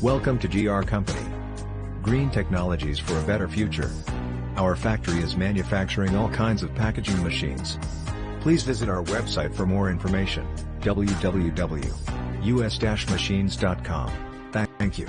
Welcome to GR Company. Green technologies for a better future. Our factory is manufacturing all kinds of packaging machines. Please visit our website for more information, www.us-machines.com. Thank you.